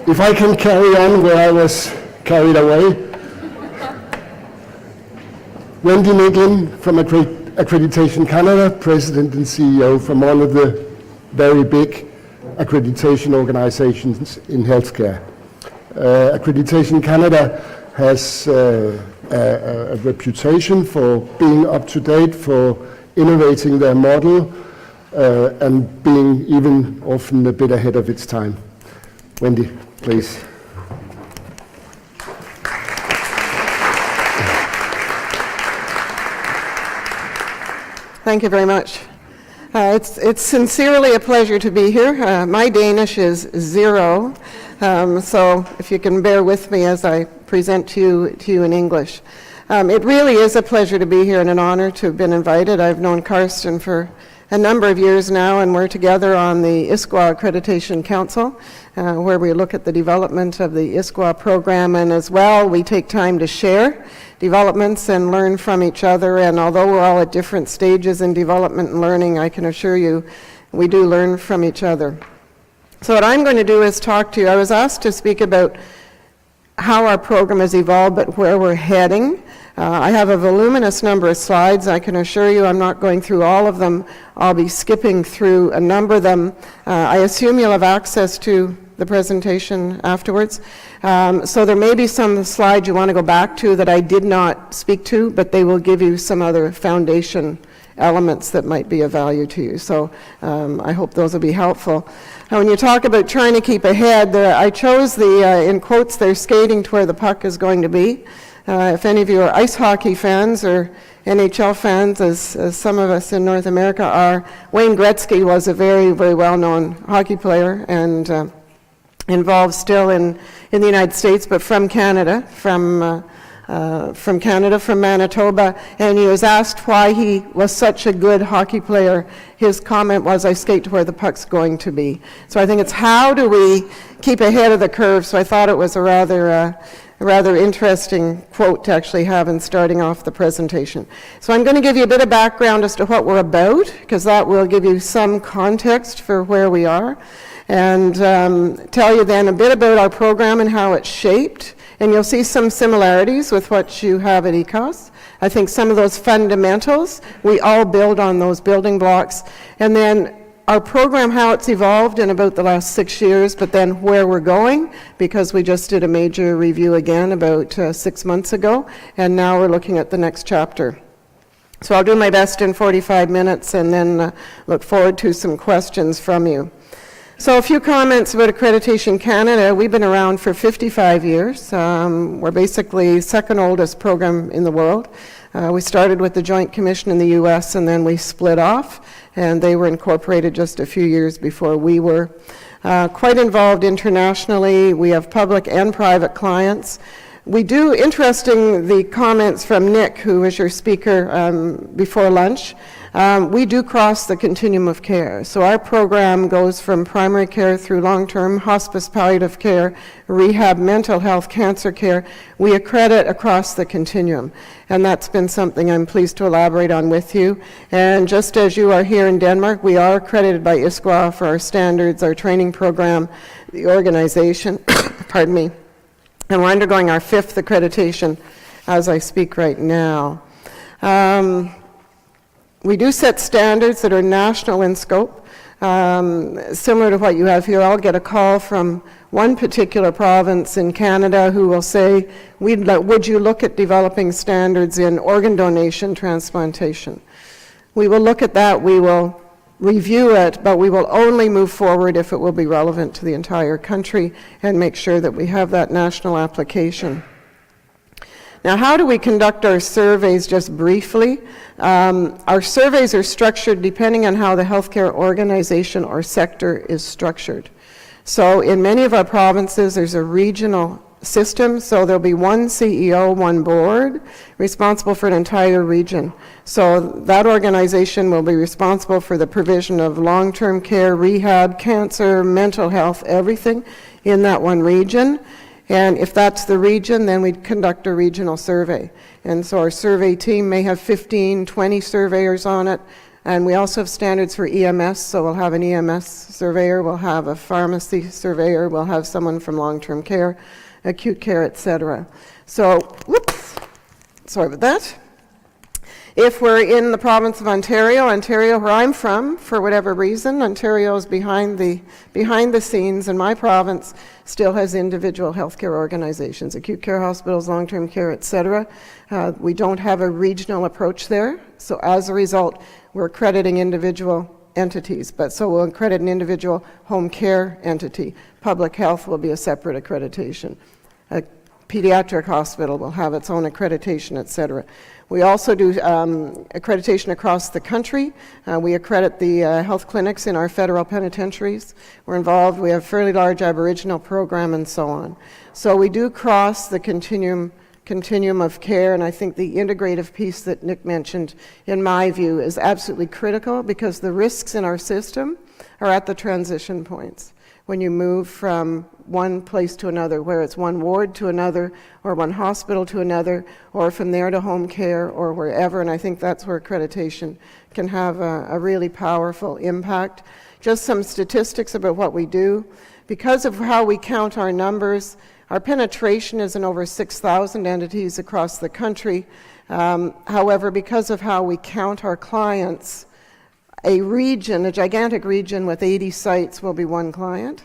If I can carry on where I was carried away. Wendy Nicklin from Accreditation Canada, President and CEO from one of the very big accreditation organizations in healthcare. Accreditation Canada has a reputation for being up to date, for innovating their model, and being even often a bit ahead of its time. Wendy, please. Thank you very much. It's sincerely a pleasure to be here. My Danish is zero, so if you can bear with me as I present to you in English. It really is a pleasure to be here and an honor to have been invited. I've known Karsten for a number of years now, and we're together on the ISQA Accreditation Council, where we look at the development of the ISQA program, and as well we take time to share developments and learn from each other. And although we're all at different stages in development and learning, I can assure you we do learn from each other. So what I'm going to do is talk to you. I was asked to speak about how our program has evolved, but where we're heading. I have a voluminous number of slides. I can assure you I'm not going through all of them. I'll be skipping through a number of them. I assume you'll have access to the presentation afterwards. So there may be some slides you want to go back to that I did not speak to, but they will give you some other foundation elements that might be of value to you. So I hope those will be helpful. Now, when you talk about trying to keep ahead, I chose the, in quotes, they're skating to where the puck is going to be. If any of you are ice hockey fans or NHL fans, as some of us in North America are, Wayne Gretzky was a very, very well-known hockey player and involved still in the United States, but from Canada, from Manitoba, and he was asked why he was such a good hockey player. His comment was, "I skate to where the puck's going to be." So I think it's how do we keep ahead of the curve, so I thought it was a rather interesting quote to actually have in starting off the presentation. So I'm going to give you a bit of background as to what we're about, because that will give you some context for where we are, and tell you then a bit about our program and how it's shaped. And you'll see some similarities with what you have at ECOS. I think some of those fundamentals, we all build on those building blocks. And then our program, how it's evolved in about the last 6 years, but then where we're going, because we just did a major review again about 6 months ago, and now we're looking at the next chapter. So I'll do my best in 45 minutes and then look forward to some questions from you. So a few comments about Accreditation Canada. We've been around for 55 years. We're basically second oldest program in the world. We started with the Joint Commission in the US, and then we split off, and they were incorporated just a few years before we were. Quite involved internationally. We have public and private clients. We do, interesting, the comments from Nick, who was your speaker before lunch. We do cross the continuum of care. So our program goes from primary care through long-term hospice, palliative care, rehab, mental health, cancer care. We accredit across the continuum. And that's been something I'm pleased to elaborate on with you. And just as you are here in Denmark, we are accredited by ISQA for our standards, our training program, the organization, pardon me. And we're undergoing our 5th accreditation as I speak right now. We do set standards that are national in scope, similar to what you have here. I'll get a call from one particular province in Canada who will say, would you look at developing standards in organ donation transplantation? We will look at that, we will review it, but we will only move forward if it will be relevant to the entire country and make sure that we have that national application. Now, how do we conduct our surveys, just briefly? Our surveys are structured depending on how the healthcare organization or sector is structured. So in many of our provinces, there's a regional system, so there'll be one CEO, one board, responsible for an entire region. So that organization will be responsible for the provision of long-term care, rehab, cancer, mental health, everything in that one region. And if that's the region, then we'd conduct a regional survey. And so our survey team may have 15, 20 surveyors on it. And we also have standards for EMS, so we'll have an EMS surveyor, we'll have a pharmacy surveyor, we'll have someone from long-term care, acute care, etc. So, whoops, sorry about that. If we're in the province of Ontario, where I'm from, for whatever reason, Ontario is behind the scenes, and my province still has individual healthcare organizations, acute care hospitals, long-term care, etc. We don't have a regional approach there, so as a result, we're accrediting individual entities, but so we'll accredit an individual home care entity. Public health will be a separate accreditation. A pediatric hospital will have its own accreditation, etc. We also do accreditation across the country. We accredit the health clinics in our federal penitentiaries. We're involved, we have a fairly large Aboriginal program and so on. So we do cross the continuum of care, and I think the integrative piece that Nick mentioned, in my view, is absolutely critical because the risks in our system are at the transition points. When you move from one place to another, where it's one ward to another, or one hospital to another, or from there to home care, or wherever, and I think that's where accreditation can have a really powerful impact. Just some statistics about what we do. Because of how we count our numbers, our penetration is in over 6,000 entities across the country. However, because of how we count our clients, a gigantic region with 80 sites will be one client.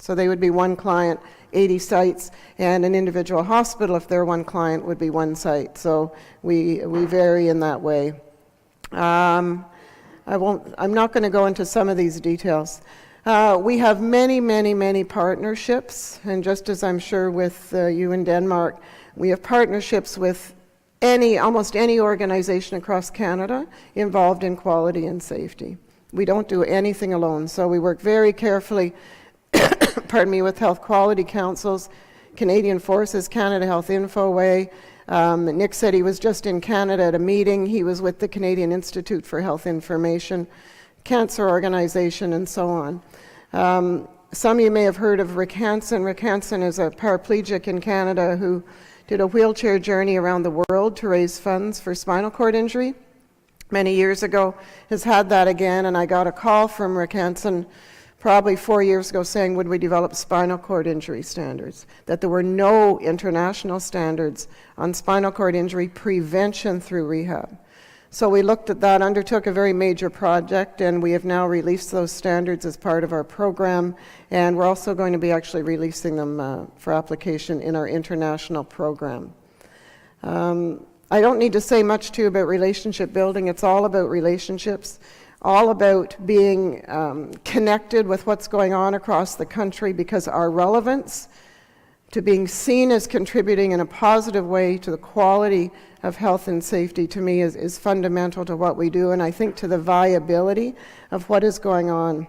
So they would be one client, 80 sites, and an individual hospital, if they're one client, would be one site. So we vary in that way. I'm not going to go into some of these details. We have many partnerships, and just as I'm sure with you in Denmark, we have partnerships with almost any organization across Canada involved in quality and safety. We don't do anything alone, so we work very carefully with health quality councils, Canadian Forces, Canada Health Infoway. Nick said he was just in Canada at a meeting. He was with the Canadian Institute for Health Information, Cancer Organization, and so on. Some of you may have heard of Rick Hansen. Rick Hansen is a paraplegic in Canada who did a wheelchair journey around the world to raise funds for spinal cord injury many years ago, has had that again, and I got a call from Rick Hansen probably 4 years ago saying, would we develop spinal cord injury standards? That there were no international standards on spinal cord injury prevention through rehab. So we looked at that, undertook a very major project, and we have now released those standards as part of our program, and we're also going to be actually releasing them for application in our international program. I don't need to say much to you about relationship building. It's all about relationships, all about being connected with what's going on across the country, because our relevance to being seen as contributing in a positive way to the quality of health and safety, to me, is fundamental to what we do, and I think to the viability of what is going on.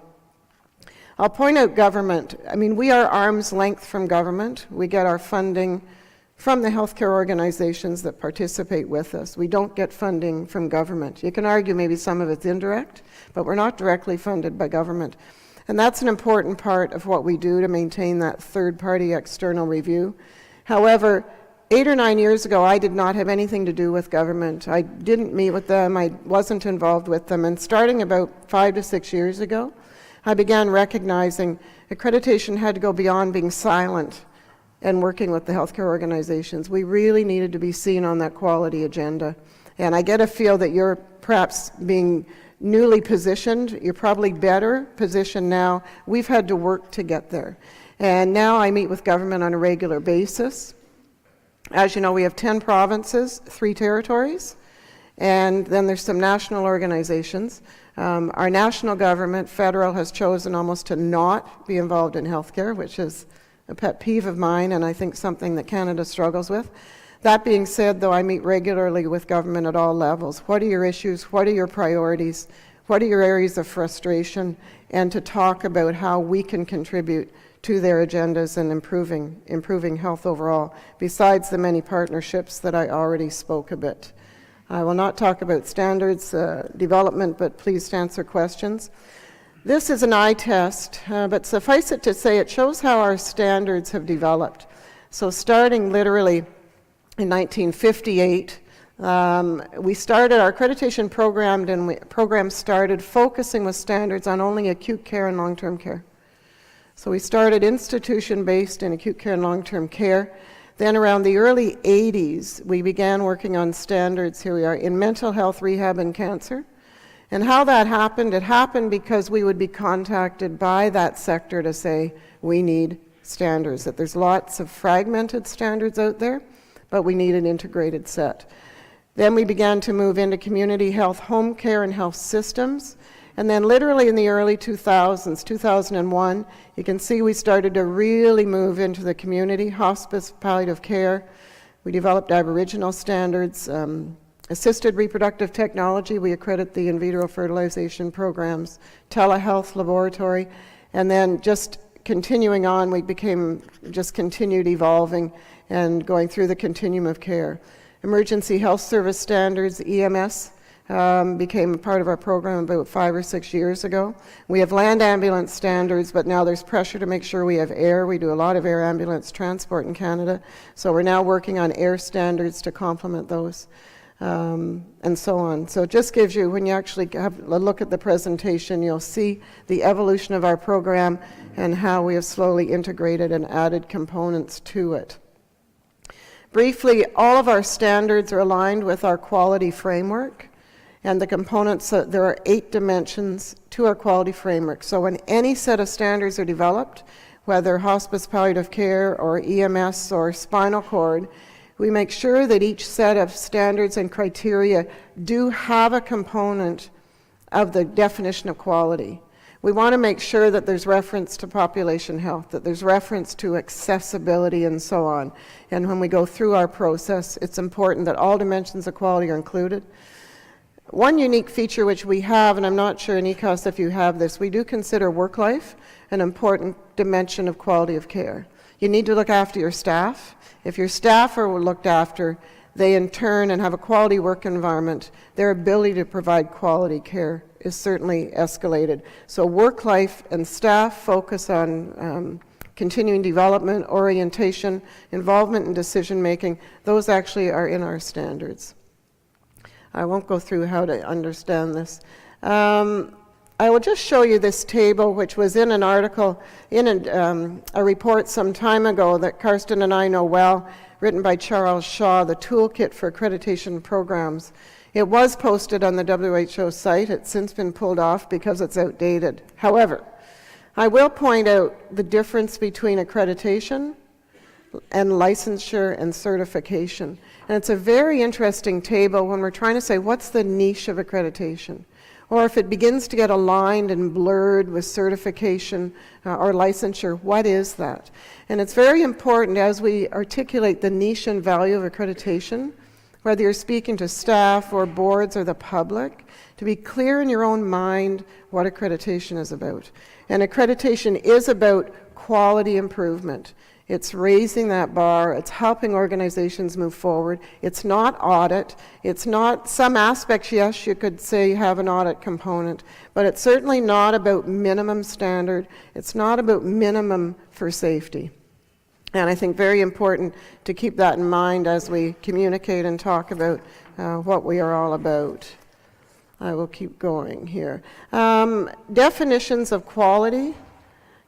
I'll point out government. I mean, we are arm's length from government. We get our funding from the healthcare organizations that participate with us. We don't get funding from government. You can argue maybe some of it's indirect, but we're not directly funded by government. And that's an important part of what we do to maintain that third-party external review. However, 8 or 9 years ago, I did not have anything to do with government. I didn't meet with them. I wasn't involved with them. And starting about 5 to 6 years ago, I began recognizing accreditation had to go beyond being silent and working with the healthcare organizations. We really needed to be seen on that quality agenda. And I get a feel that you're perhaps being newly positioned. You're probably better positioned now. We've had to work to get there. And now I meet with government on a regular basis. As you know, we have 10 provinces, 3 territories, and then there's some national organizations. Our national government, federal, has chosen almost to not be involved in healthcare, which is a pet peeve of mine, and I think something that Canada struggles with. That being said, though, I meet regularly with government at all levels. What are your issues? What are your priorities? What are your areas of frustration? And to talk about how we can contribute to their agendas and improving health overall, besides the many partnerships that I already spoke a bit. I will not talk about standards development, but please answer questions. This is an eye test, but suffice it to say it shows how our standards have developed. So starting literally in 1958, We started our accreditation program started focusing with standards on only acute care and long-term care. So we started institution-based in acute care and long-term care. Then around the early 80s, we began working on standards, here we are, in mental health, rehab, and cancer. And how that happened, it happened because we would be contacted by that sector to say, we need standards, that there's lots of fragmented standards out there, but we need an integrated set. Then we began to move into community health, home care, and health systems. And then literally in the early 2000s, 2001, you can see we started to really move into the community, hospice, palliative care. We developed Aboriginal standards, assisted reproductive technology. We accredit the in vitro fertilization programs, telehealth laboratory, and then just continuing on, we continued evolving and going through the continuum of care. Emergency health service standards, EMS, became a part of our program about 5 or 6 years ago. We have land ambulance standards, but now there's pressure to make sure we have air. We do a lot of air ambulance transport in Canada, so we're now working on air standards to complement those, and so on. So it just gives you, when you actually have a look at the presentation, you'll see the evolution of our program and how we have slowly integrated and added components to it. Briefly, all of our standards are aligned with our quality framework. And the components, there are 8 dimensions to our quality framework. So when any set of standards are developed, whether hospice, palliative care, or EMS, or spinal cord, we make sure that each set of standards and criteria do have a component of the definition of quality. We want to make sure that there's reference to population health, that there's reference to accessibility, and so on. And when we go through our process, it's important that all dimensions of quality are included. One unique feature which we have, and I'm not sure in ECOS if you have this, we do consider work life an important dimension of quality of care. You need to look after your staff. If your staff are looked after, they in turn and have a quality work environment, their ability to provide quality care is certainly escalated. So work life and staff focus on continuing development, orientation, involvement in decision making. Those actually are in our standards. I won't go through how to understand this. I will just show you this table, which was in an article, in a report some time ago that Karsten and I know well, written by Charles Shaw, the Toolkit for Accreditation Programs. It was posted on the WHO site. It's since been pulled off because it's outdated. However, I will point out the difference between accreditation and licensure and certification. And it's a very interesting table when we're trying to say what's the niche of accreditation, or if it begins to get aligned and blurred with certification or licensure, what is that? And it's very important as we articulate the niche and value of accreditation, whether you're speaking to staff or boards or the public, to be clear in your own mind what accreditation is about. And accreditation is about quality improvement. It's raising that bar. It's helping organizations move forward. It's not audit. It's not some aspects, yes, you could say have an audit component, but it's certainly not about minimum standard. It's not about minimum for safety. And I think very important to keep that in mind as we communicate and talk about what we are all about. I will keep going here. Definitions of quality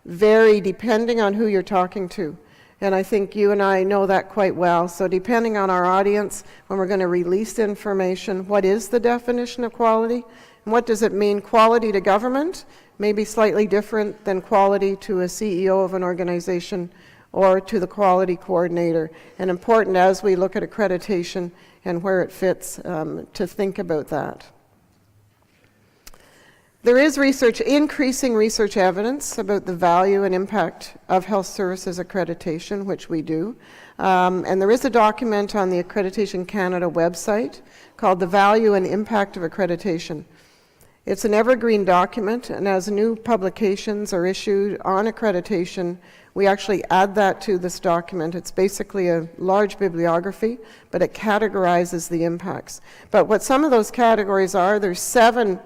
vary depending on who you're talking to. And I think you and I know that quite well. So depending on our audience, when we're going to release information, what is the definition of quality? And what does it mean? Quality to government may be slightly different than quality to a CEO of an organization or to the quality coordinator. And important as we look at accreditation and where it fits to think about that. There is increasing research evidence about the value and impact of health services accreditation, which we do. And there is a document on the Accreditation Canada website called The Value and Impact of Accreditation. It's an evergreen document, and as new publications are issued on accreditation, we actually add that to this document. It's basically a large bibliography, but it categorizes the impacts. But what some of those categories are, there's 7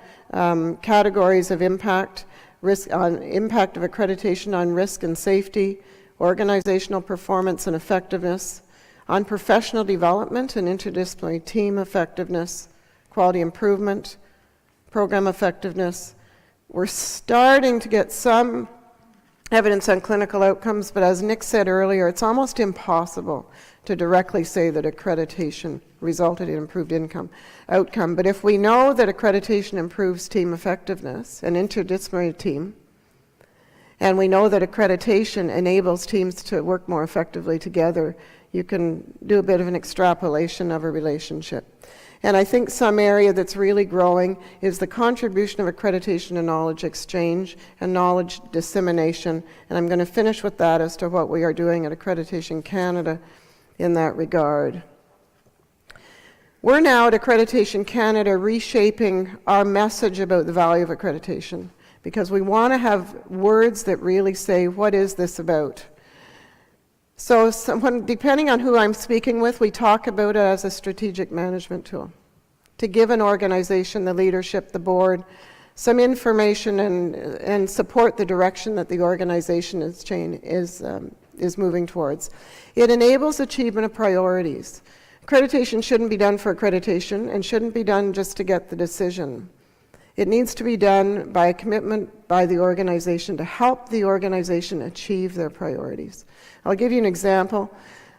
categories of impact: impact of accreditation on risk and safety, organizational performance and effectiveness, on professional development and interdisciplinary team effectiveness, quality improvement, program effectiveness. We're starting to get some evidence on clinical outcomes, but as Nick said earlier, it's almost impossible to directly say that accreditation resulted in improved outcome. But if we know that accreditation improves team effectiveness, an interdisciplinary team, and we know that accreditation enables teams to work more effectively together, you can do a bit of an extrapolation of a relationship. And I think some area that's really growing is the contribution of accreditation to knowledge exchange and knowledge dissemination. And I'm going to finish with that as to what we are doing at Accreditation Canada in that regard. We're now at Accreditation Canada reshaping our message about the value of accreditation, because we want to have words that really say, what is this about? So depending on who I'm speaking with, we talk about it as a strategic management tool to give an organization, the leadership, the board, some information and support the direction that the organization is moving towards. It enables achievement of priorities. Accreditation shouldn't be done for accreditation and shouldn't be done just to get the decision. It needs to be done by a commitment by the organization to help the organization achieve their priorities. I'll give you an example.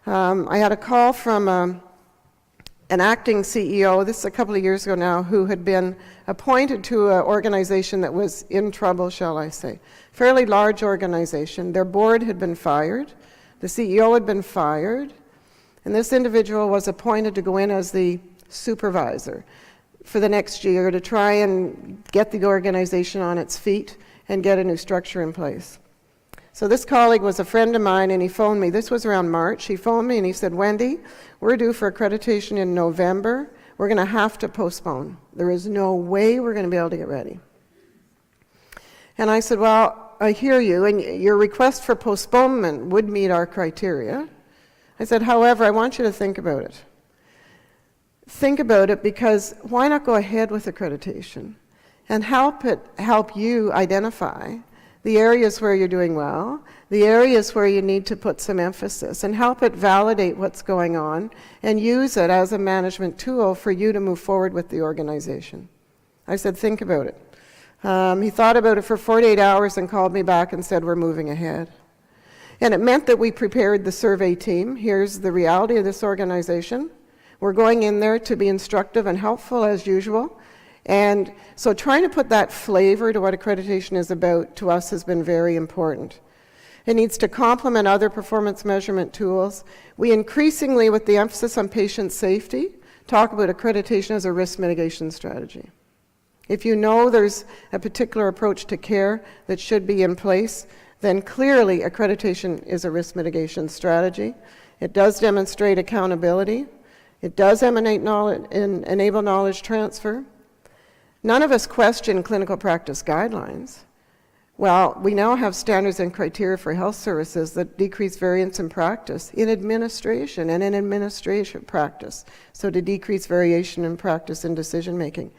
I had a call from an acting CEO, this is a couple of years ago now, who had been appointed to an organization that was in trouble, shall I say. Fairly large organization. Their board had been fired. The CEO had been fired. And this individual was appointed to go in as the supervisor for the next year to try and get the organization on its feet and get a new structure in place. So this colleague was a friend of mine, and he phoned me. This was around March. He phoned me and he said, Wendy, we're due for accreditation in November. We're going to have to postpone. There is no way we're going to be able to get ready. And I said, well, I hear you, and your request for postponement would meet our criteria. I said, however, I want you to think about it. Think about it, because why not go ahead with accreditation and help you identify the areas where you're doing well, the areas where you need to put some emphasis, and help it validate what's going on and use it as a management tool for you to move forward with the organization. I said, think about it. He thought about it for 48 hours and called me back and said, we're moving ahead. And it meant that we prepared the survey team. Here's the reality of this organization. We're going in there to be instructive and helpful as usual. And so trying to put that flavor to what accreditation is about to us has been very important. It needs to complement other performance measurement tools. We increasingly, with the emphasis on patient safety, talk about accreditation as a risk mitigation strategy. If you know there's a particular approach to care that should be in place, then clearly accreditation is a risk mitigation strategy. It does demonstrate accountability. It does emanate knowledge and enable knowledge transfer. None of us question clinical practice guidelines. Well, we now have standards and criteria for health services that decrease variance in practice in administration and in administration practice, so to decrease variation in practice and decision making.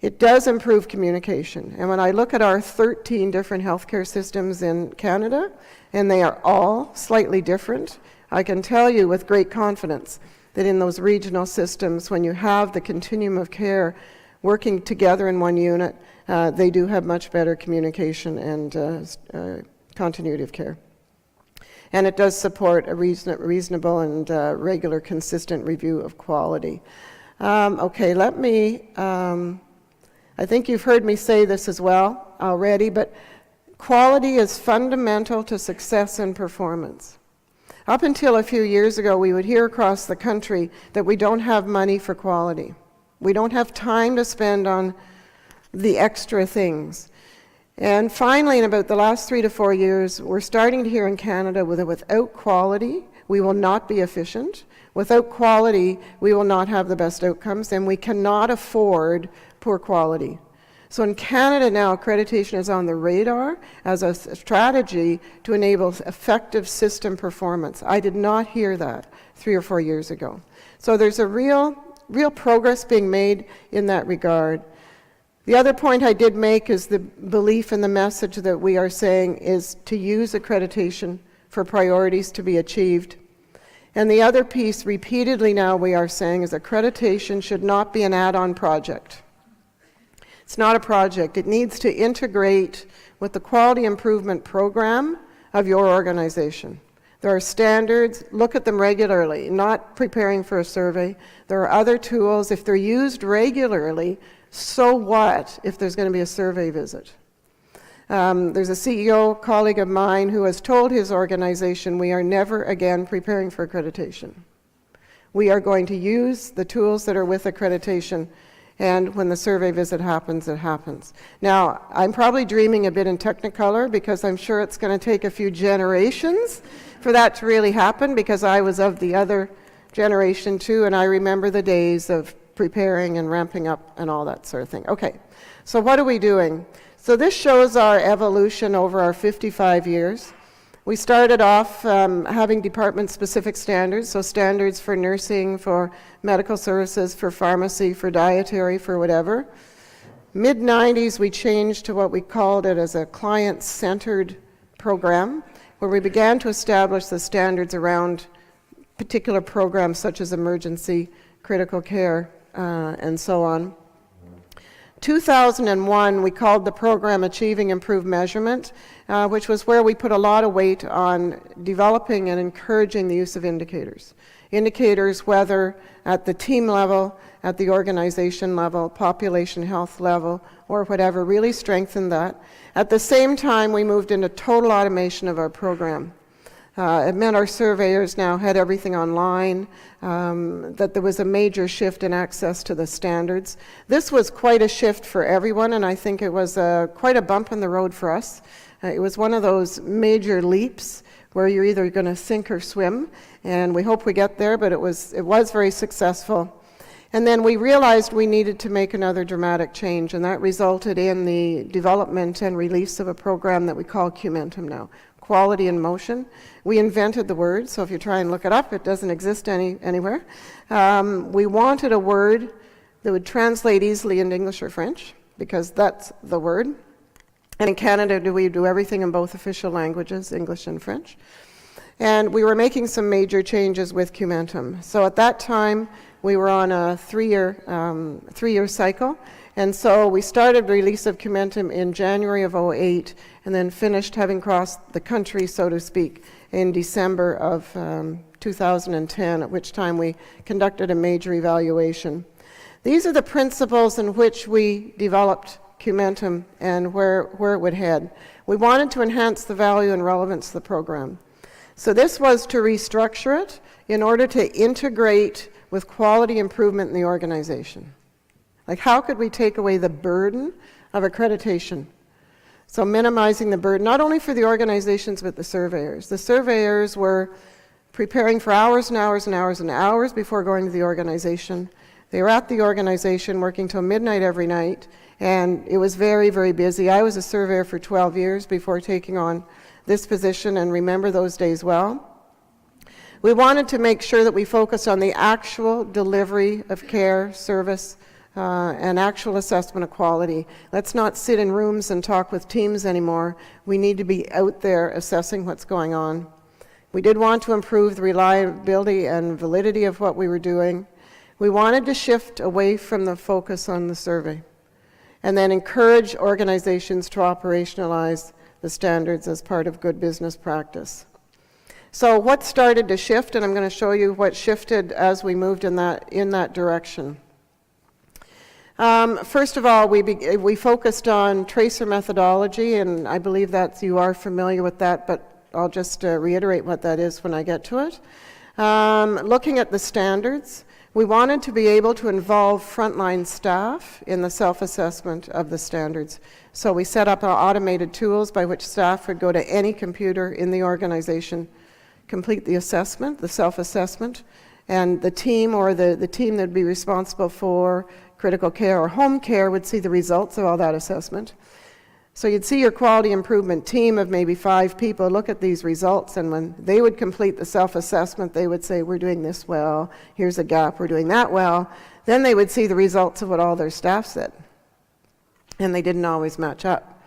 It does improve communication. And when I look at our 13 different healthcare systems in Canada, and they are all slightly different, I can tell you with great confidence that in those regional systems, when you have the continuum of care working together in one unit, they do have much better communication and continuity of care. And it does support a reasonable and regular, consistent review of quality. Okay, let me, I think you've heard me say this as well already, but quality is fundamental to success and performance. Up until a few years ago, we would hear across the country that we don't have money for quality. We don't have time to spend on the extra things. And finally, in about the last 3 to 4 years, we're starting to hear in Canada that without quality, we will not be efficient. Without quality, we will not have the best outcomes, and we cannot afford poor quality. So in Canada now, accreditation is on the radar as a strategy to enable effective system performance. I did not hear that 3 or 4 years ago. So there's a real progress being made in that regard. The other point I did make is the belief and the message that we are saying is to use accreditation for priorities to be achieved. And the other piece, repeatedly now we are saying, is accreditation should not be an add-on project. It's not a project. It needs to integrate with the quality improvement program of your organization. There are standards, look at them regularly, not preparing for a survey. There are other tools. If they're used regularly, so what if there's going to be a survey visit? There's a CEO colleague of mine who has told his organization, we are never again preparing for accreditation. We are going to use the tools that are with accreditation, and when the survey visit happens, it happens. Now, I'm probably dreaming a bit in Technicolor because I'm sure it's going to take a few generations for that to really happen, because I was of the other generation too, and I remember the days of preparing and ramping up and all that sort of thing. Okay, so what are we doing? So this shows our evolution over our 55 years. We started off having department-specific standards, so standards for nursing, for medical services, for pharmacy, for dietary, for whatever. Mid-90s, we changed to what we called it as a client-centered program, where we began to establish the standards around particular programs such as emergency, critical care, and so on. 2001, we called the program Achieving Improved Measurement, which was where we put a lot of weight on developing and encouraging the use of indicators. Indicators, whether at the team level, at the organization level, population health level, or whatever, really strengthened that. At the same time, we moved into total automation of our program. It meant our surveyors now had everything online, that there was a major shift in access to the standards. This was quite a shift for everyone, and I think it was quite a bump in the road for us. It was one of those major leaps where you're either going to sink or swim, and we hope we get there, but it was very successful. And then we realized we needed to make another dramatic change, and that resulted in the development and release of a program that we call Qumentum now. Quality in motion. We invented the word, so if you try and look it up, it doesn't exist anywhere. We wanted a word that would translate easily into English or French, because that's the word. And in Canada, we do everything in both official languages, English and French. And we were making some major changes with Qumentum. So at that time, we were on a three-year cycle. And so we started the release of Qumentum in January of 2008, and then finished, having crossed the country, so to speak, in December of 2010, at which time we conducted a major evaluation. These are the principles in which we developed Qumentum and where it would head. We wanted to enhance the value and relevance of the program. So this was to restructure it in order to integrate with quality improvement in the organization. Like, how could we take away the burden of accreditation? So minimizing the burden, not only for the organizations, but the surveyors. The surveyors were preparing for hours and hours and hours and hours before going to the organization. They were at the organization working till midnight every night, and it was very, very busy. I was a surveyor for 12 years before taking on this position, and remember those days well. We wanted to make sure that we focused on the actual delivery of care, service, and actual assessment of quality. Let's not sit in rooms and talk with teams anymore. We need to be out there assessing what's going on. We did want to improve the reliability and validity of what we were doing. We wanted to shift away from the focus on the survey, and then encourage organizations to operationalize the standards as part of good business practice. So what started to shift, and I'm going to show you what shifted as we moved in that direction. First of all, we focused on tracer methodology, and I believe that you are familiar with that, but I'll just reiterate what that is when I get to it. Looking at the standards, we wanted to be able to involve frontline staff in the self-assessment of the standards. So we set up automated tools by which staff would go to any computer in the organization, complete the assessment, the self-assessment, and the team or the team that would be responsible for critical care or home care would see the results of all that assessment. So you'd see your quality improvement team of maybe 5 people look at these results, and when they would complete the self-assessment, they would say, we're doing this well, here's a gap, we're doing that well. Then they would see the results of what all their staff said. And they didn't always match up.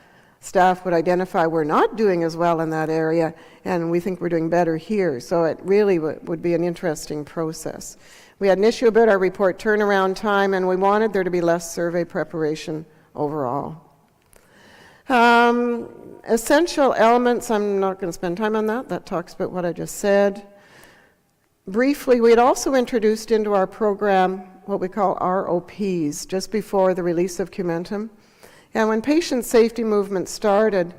staff would identify we're not doing as well in that area, and we think we're doing better here. So it really would be an interesting process. We had an issue about our report turnaround time, and we wanted there to be less survey preparation overall. Essential elements, I'm not going to spend time on that. That talks about what I just said. Briefly, we had also introduced into our program what we call ROPs just before the release of Qumentum. And when patient safety movement started,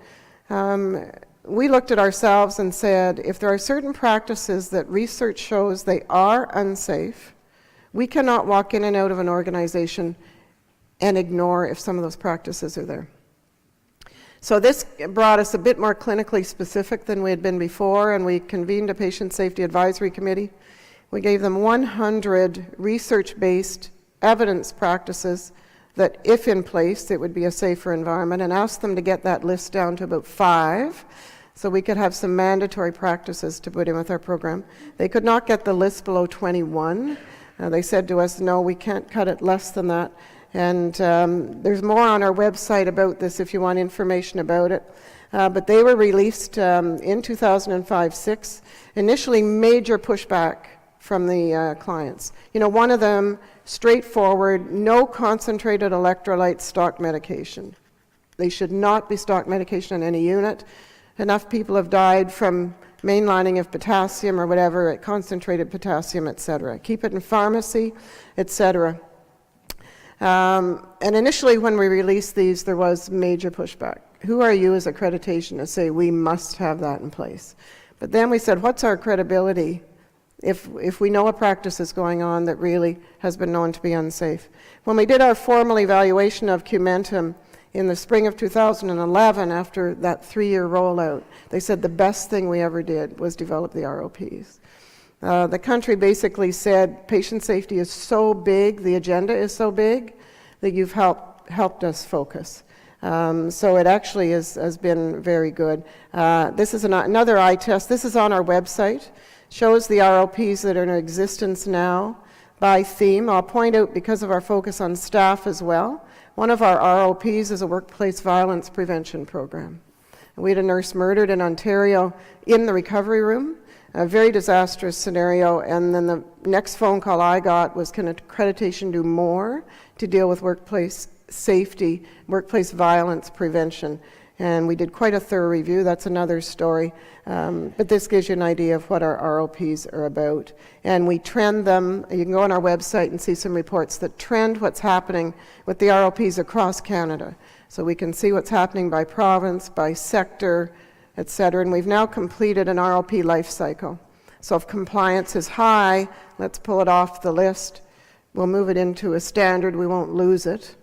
we looked at ourselves and said, if there are certain practices that research shows they are unsafe, we cannot walk in and out of an organization and ignore if some of those practices are there. So this brought us a bit more clinically specific than we had been before, and we convened a patient safety advisory committee. We gave them 100 research-based evidence practices that if in place, it would be a safer environment, and asked them to get that list down to about 5, so we could have some mandatory practices to put in with our program. They could not get the list below 21. They said to us, no, we can't cut it less than that. And there's more on our website about this if you want information about it. But they were released in 2005-06. Initially, major pushback from the clients. You know, one of them, straightforward, no concentrated electrolyte stock medication. They should not be stock medication on any unit. Enough people have died from mainlining of potassium or whatever, concentrated potassium, etc. Keep it in pharmacy, etc. And initially when we released these, there was major pushback. Who are you as accreditation to say we must have that in place? But then we said, what's our credibility if we know a practice is going on that really has been known to be unsafe? When we did our formal evaluation of Qumentum in the spring of 2011, after that 3-year rollout, they said the best thing we ever did was develop the ROPs. The country basically said patient safety is so big, the agenda is so big, that you've helped us focus. So it actually has been very good. This is another eye test. This is on our website. Shows the ROPs that are in existence now by theme. I'll point out, because of our focus on staff as well, one of our ROPs is a workplace violence prevention program. We had a nurse murdered in Ontario in the recovery room, a very disastrous scenario, and then the next phone call I got was, can accreditation do more to deal with workplace safety, workplace violence prevention? And we did quite a thorough review. That's another story. But this gives you an idea of what our ROPs are about. And we trend them. You can go on our website and see some reports that trend what's happening with the ROPs across Canada. So we can see what's happening by province, by sector, etc. And we've now completed an ROP life cycle. So if compliance is high, let's pull it off the list. We'll move it into a standard. We won't lose it.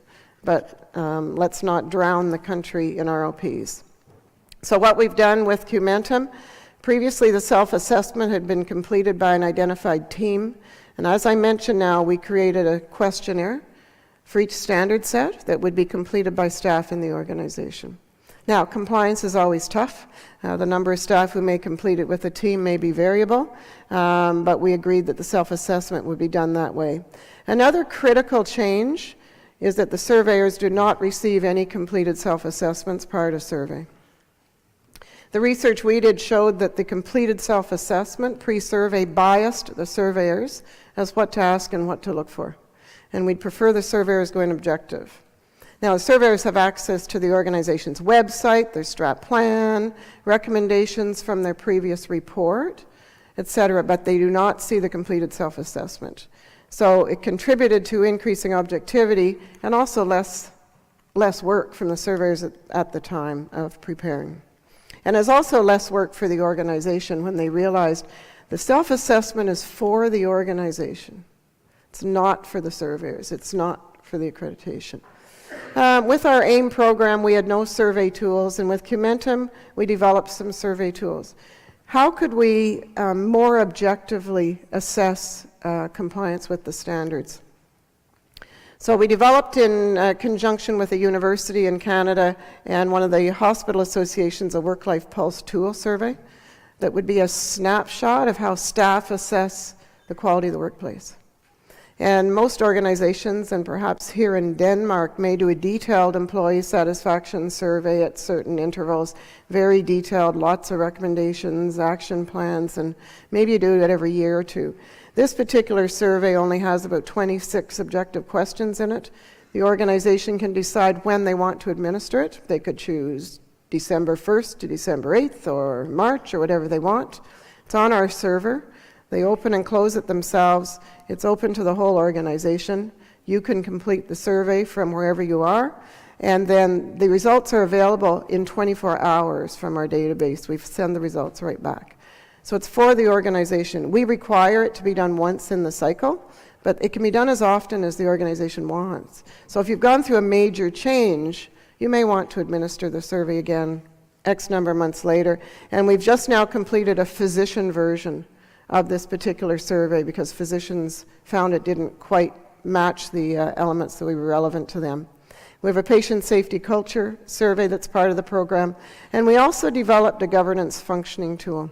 But let's not drown the country in ROPs. So what we've done with Qumentum, previously the self-assessment had been completed by an identified team. And as I mentioned now, we created a questionnaire for each standard set that would be completed by staff in the organization. Now, compliance is always tough. The number of staff who may complete it with a team may be variable, but we agreed that the self-assessment would be done that way. Another critical change is that the surveyors do not receive any completed self-assessments prior to survey. The research we did showed that the completed self-assessment pre-survey biased the surveyors as what to ask and what to look for. And we'd prefer the surveyors going objective. Now, the surveyors have access to the organization's website, their strat plan, recommendations from their previous report, etc., but they do not see the completed self-assessment. So it contributed to increasing objectivity and also less work from the surveyors at the time of preparing. And there's also less work for the organization when they realized the self-assessment is for the organization. It's not for the surveyors. It's not for the accreditation. With our AIM program, we had no survey tools, and with Qumentum, we developed some survey tools. How could we more objectively assess compliance with the standards? So we developed in conjunction with a university in Canada and one of the hospital associations a work-life pulse tool survey that would be a snapshot of how staff assess the quality of the workplace. And most organizations, and perhaps here in Denmark, may do a detailed employee satisfaction survey at certain intervals, very detailed, lots of recommendations, action plans, and maybe you do it every year or two. This particular survey only has about 26 objective questions in it. The organization can decide when they want to administer it. They could choose December 1st to December 8th or March or whatever they want. It's on our server. They open and close it themselves. It's open to the whole organization. You can complete the survey from wherever you are, and then the results are available in 24 hours from our database. We send the results right back. So it's for the organization. We require it to be done once in the cycle, but it can be done as often as the organization wants. So if you've gone through a major change, you may want to administer the survey again X number of months later. And we've just now completed a physician version of this particular survey because physicians found it didn't quite match the elements that were relevant to them. We have a patient safety culture survey that's part of the program, and we also developed a governance functioning tool.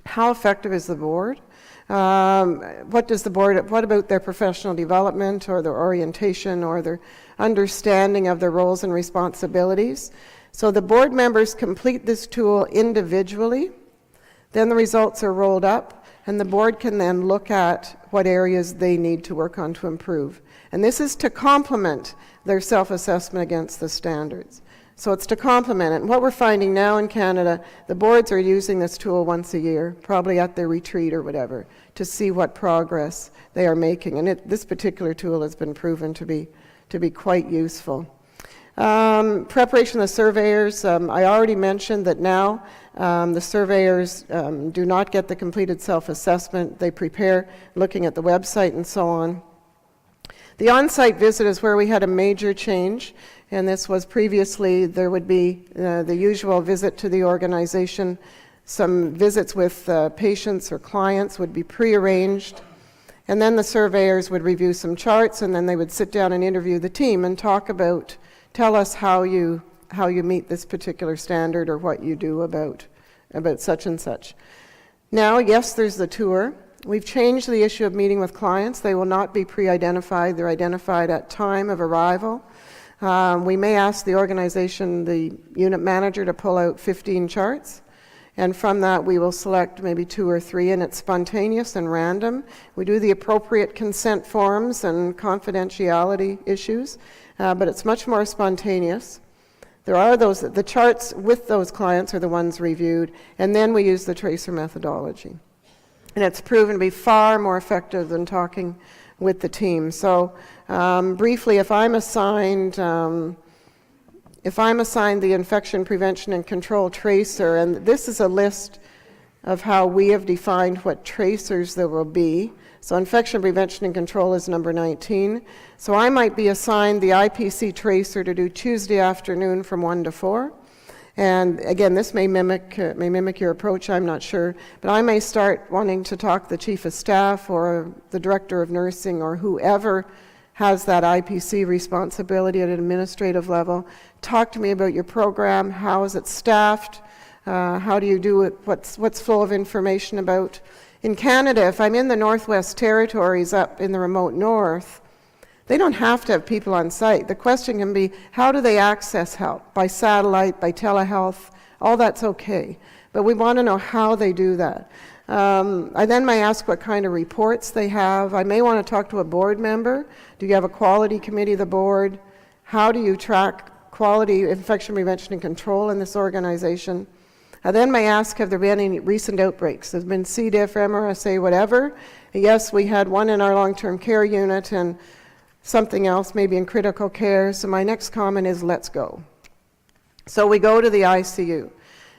How effective is the board? What about their professional development or their orientation or their understanding of their roles and responsibilities? So the board members complete this tool individually, then the results are rolled up, and the board can then look at what areas they need to work on to improve. And this is to complement their self-assessment against the standards. So it's to complement it. And what we're finding now in Canada, the boards are using this tool once a year, probably at their retreat or whatever, to see what progress they are making. And this particular tool has been proven to be quite useful. Preparation of the surveyors, I already mentioned that now the surveyors do not get the completed self-assessment. They prepare looking at the website and so on. The on-site visit is where we had a major change, and this was previously there would be the usual visit to the organization. Some visits with patients or clients would be prearranged, and then the surveyors would review some charts, and then they would sit down and interview the team and tell us how you meet this particular standard or what you do about such and such. Now, yes, there's the tour. We've changed the issue of meeting with clients. They will not be pre-identified. They're identified at time of arrival. We may ask the organization, the unit manager, to pull out 15 charts. And from that, we will select maybe 2 or 3, and it's spontaneous and random. We do the appropriate consent forms and confidentiality issues, but it's much more spontaneous. There are the charts with those clients are the ones reviewed, and then we use the tracer methodology. And it's proven to be far more effective than talking with the team. So briefly, if I'm assigned the infection prevention and control tracer, and this is a list of how we have defined what tracers there will be. So infection prevention and control is number 19. So I might be assigned the IPC tracer to do Tuesday afternoon from 1 to 4. And again, this may mimic your approach, I'm not sure, but I may start wanting to talk to the chief of staff or the director of nursing or whoever has that IPC responsibility at an administrative level. Talk to me about your program, how is it staffed, how do you do it, what's full of information about. In Canada, if I'm in the Northwest Territories up in the remote north, they don't have to have people on site. The question can be, how do they access help? By satellite, by telehealth, all that's okay. But we want to know how they do that. I then may ask what kind of reports they have. I may want to talk to a board member. Do you have a quality committee of the board? How do you track quality, infection prevention and control in this organization? I then may ask, have there been any recent outbreaks? There's been C. diff, MRSA, whatever. Yes, we had one in our long-term care unit and something else, maybe in critical care. So my next comment is, let's go. So we go to the ICU.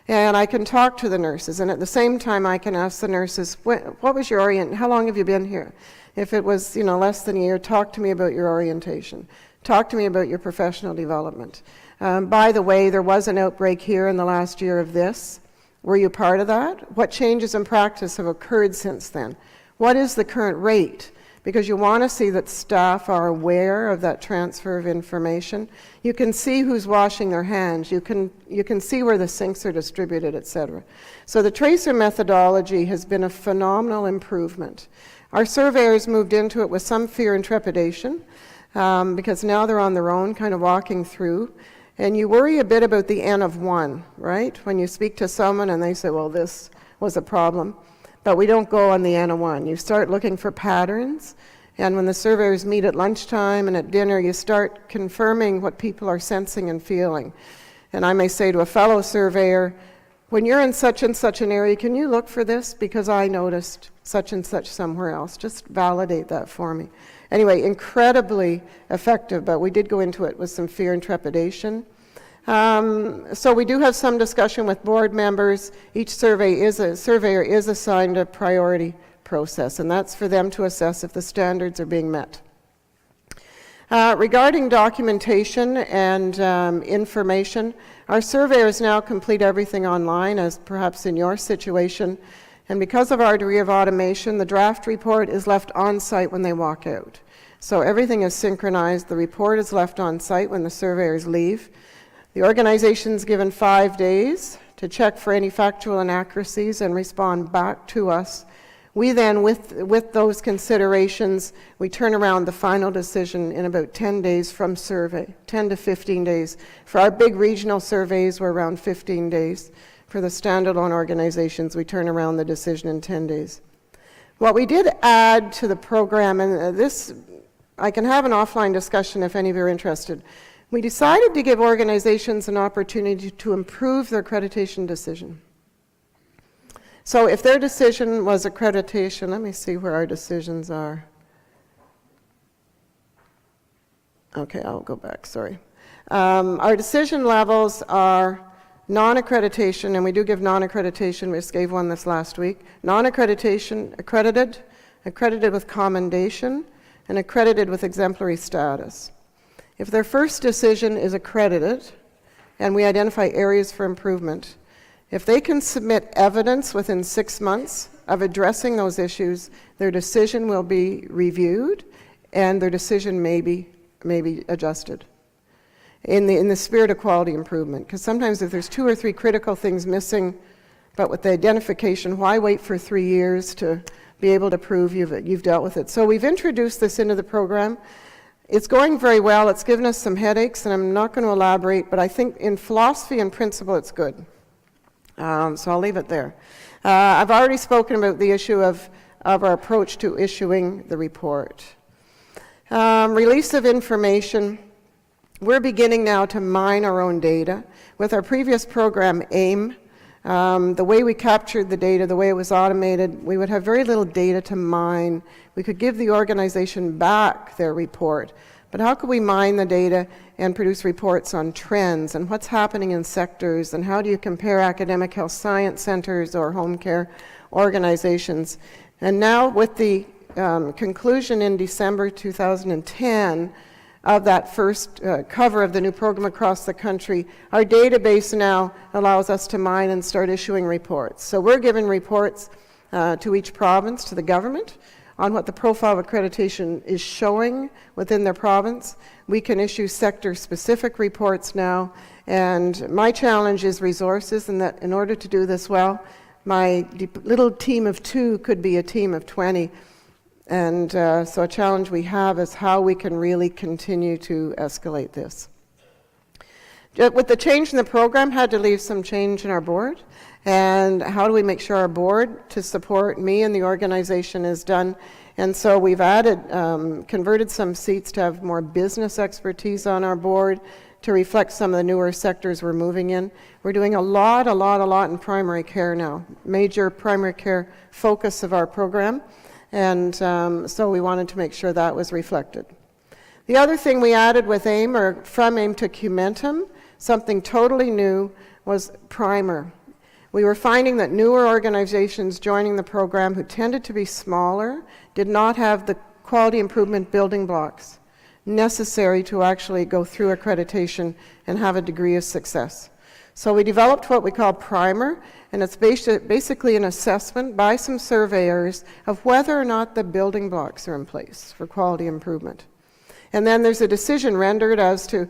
And I can talk to the nurses, and at the same time I can ask the nurses, what was your how long have you been here? If it was, less than a year, talk to me about your orientation. Talk to me about your professional development. By the way, there was an outbreak here in the last year of this. Were you part of that? What changes in practice have occurred since then? What is the current rate? Because you want to see that staff are aware of that transfer of information. You can see who's washing their hands. You can see where the sinks are distributed, etc. So the tracer methodology has been a phenomenal improvement. Our surveyors moved into it with some fear and trepidation because now they're on their own, kind of walking through. And you worry a bit about the N of 1, right? When you speak to someone and they say, well, this was a problem. But we don't go on the N of 1. You start looking for patterns. And when the surveyors meet at lunchtime and at dinner, you start confirming what people are sensing and feeling. And I may say to a fellow surveyor, when you're in such and such an area, can you look for this? Because I noticed such and such somewhere else. Just validate that for me. Anyway, incredibly effective, but we did go into it with some fear and trepidation. So we do have some discussion with board members. Each surveyor is assigned a priority process, and that's for them to assess if the standards are being met. Regarding documentation and information, our surveyors now complete everything online, as perhaps in your situation. And because of our degree of automation, the draft report is left on site when they walk out. So everything is synchronized. The report is left on site when the surveyors leave. The organization's given 5 days to check for any factual inaccuracies and respond back to us. We then, with those considerations, we turn around the final decision in about 10 days from survey, 10 to 15 days. For our big regional surveys, we're around 15 days. For the standalone organizations, we turn around the decision in 10 days. What we did add to the program, and this, I can have an offline discussion if any of you are interested. We decided to give organizations an opportunity to improve their accreditation decision. So if their decision was accreditation, let me see where our decisions are. Okay, I'll go back, sorry. Our decision levels are non-accreditation, and we do give non-accreditation, we just gave one this last week. Non-accreditation, accredited, accredited with commendation, and accredited with exemplary status. If their first decision is accredited, and we identify areas for improvement, if they can submit evidence within 6 months of addressing those issues, their decision will be reviewed and their decision may be adjusted in the spirit of quality improvement. Because sometimes if there's 2 or 3 critical things missing, but with the identification, why wait for 3 years to be able to prove you've dealt with it? So we've introduced this into the program. It's going very well. It's given us some headaches, and I'm not going to elaborate, but I think in philosophy and principle it's good. So I'll leave it there. I've already spoken about the issue of our approach to issuing the report. Release of information. We're beginning now to mine our own data. With our previous program, AIM, the way we captured the data, the way it was automated, we would have very little data to mine. We could give the organization back their report. But how could we mine the data and produce reports on trends and what's happening in sectors, and how do you compare academic health science centers or home care organizations? And now with the conclusion in December 2010 of that first cover of the new program across the country, our database now allows us to mine and start issuing reports. So we're giving reports to each province, to the government, on what the profile of accreditation is showing within their province. We can issue sector-specific reports now, and my challenge is resources, and that in order to do this well, my little team of 2 could be a team of 20. And so a challenge we have is how we can really continue to escalate this. With the change in the program, had to leave some change in our board. And how do we make sure our board to support me and the organization is done? And so we've added, converted some seats to have more business expertise on our board to reflect some of the newer sectors we're moving in. We're doing a lot in primary care now, major primary care focus of our program. And so we wanted to make sure that was reflected. The other thing we added with AIM, or from AIM to Qumentum, something totally new, was primer. We were finding that newer organizations joining the program who tended to be smaller did not have the quality improvement building blocks necessary to actually go through accreditation and have a degree of success. So we developed what we call primer, and it's basically an assessment by some surveyors of whether or not the building blocks are in place for quality improvement. And then there's a decision rendered as to